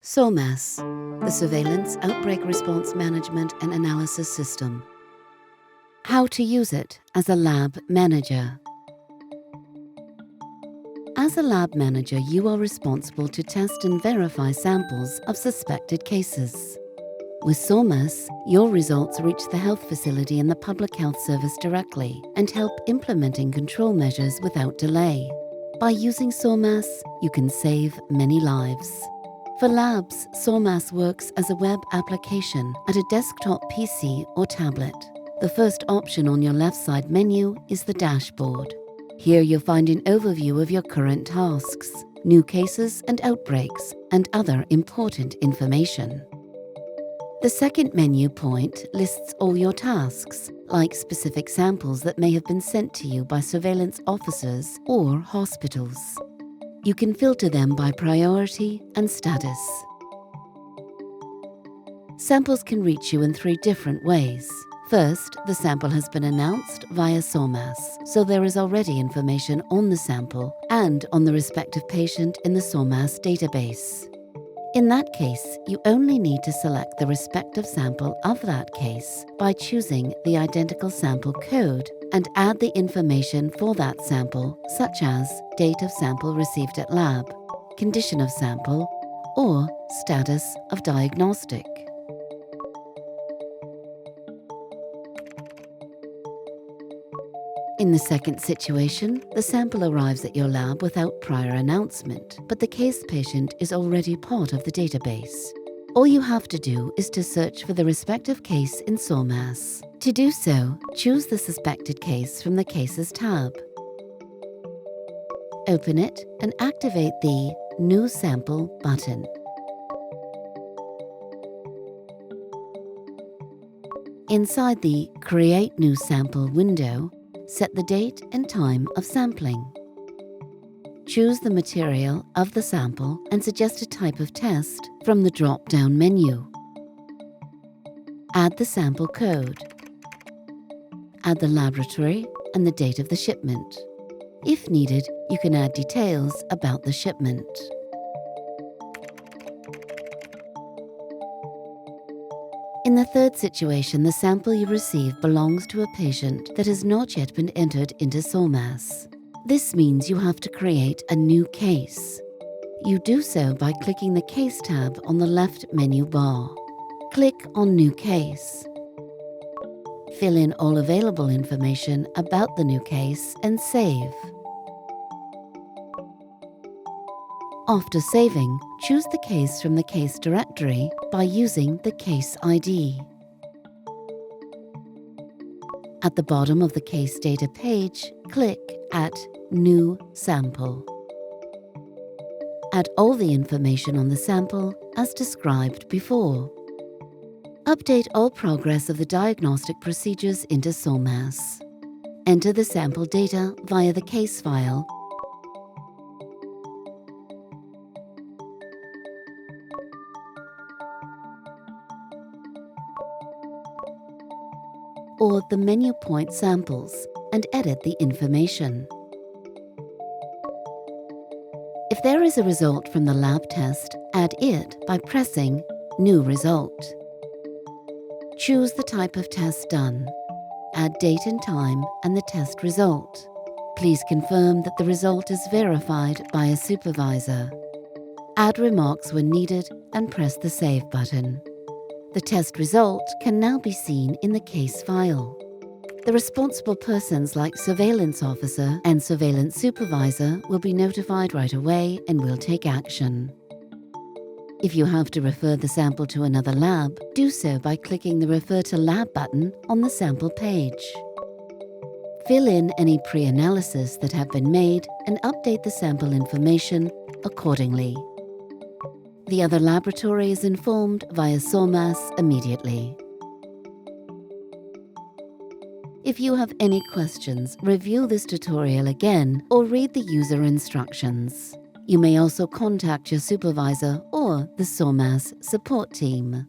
SORMAS, the Surveillance Outbreak Response Management and Analysis System. How to use it as a lab manager. As a lab manager, you are responsible to test and verify samples of suspected cases. With SORMAS, your results reach the health facility and the public health service directly and help implementing control measures without delay. By using SORMAS, you can save many lives. For labs, SORMAS works as a web application at a desktop PC or tablet. The first option on your left side menu is the dashboard. Here you'll find an overview of your current tasks, new cases and outbreaks, and other important information. The second menu point lists all your tasks, like specific samples that may have been sent to you by surveillance officers or hospitals. You can filter them by priority and status. Samples can reach you in 3 different ways. First, the sample has been announced via SORMAS, so there is already information on the sample and on the respective patient in the SORMAS database. In that case, you only need to select the respective sample of that case by choosing the identical sample code and add the information for that sample, such as date of sample received at lab, condition of sample, or status of diagnostic. In the second situation, the sample arrives at your lab without prior announcement, but the case patient is already part of the database. All you have to do is to search for the respective case in SORMAS. To do so, choose the suspected case from the Cases tab. Open it and activate the New Sample button. Inside the Create New Sample window, set the date and time of sampling. Choose the material of the sample and suggest a type of test from the drop-down menu. Add the sample code. Add the laboratory and the date of the shipment. If needed, you can add details about the shipment. In the third situation, the sample you receive belongs to a patient that has not yet been entered into SORMAS. This means you have to create a new case. You do so by clicking the Case tab on the left menu bar. Click on New Case. Fill in all available information about the new case and save. After saving, choose the case from the case directory by using the case ID. At the bottom of the case data page, click at New Sample. Add all the information on the sample as described before. Update all progress of the diagnostic procedures into SORMAS. Enter the sample data via the case file or the menu point samples and edit the information. If there is a result from the lab test, add it by pressing New Result. Choose the type of test done. Add date and time and the test result. Please confirm that the result is verified by a supervisor. Add remarks when needed and press the Save button. The test result can now be seen in the case file. The responsible persons like surveillance officer and surveillance supervisor will be notified right away and will take action. If you have to refer the sample to another lab, do so by clicking the Refer to Lab button on the sample page. Fill in any pre-analysis that have been made and update the sample information accordingly. The other laboratory is informed via SORMAS immediately. If you have any questions, review this tutorial again or read the user instructions. You may also contact your supervisor or the SORMAS support team.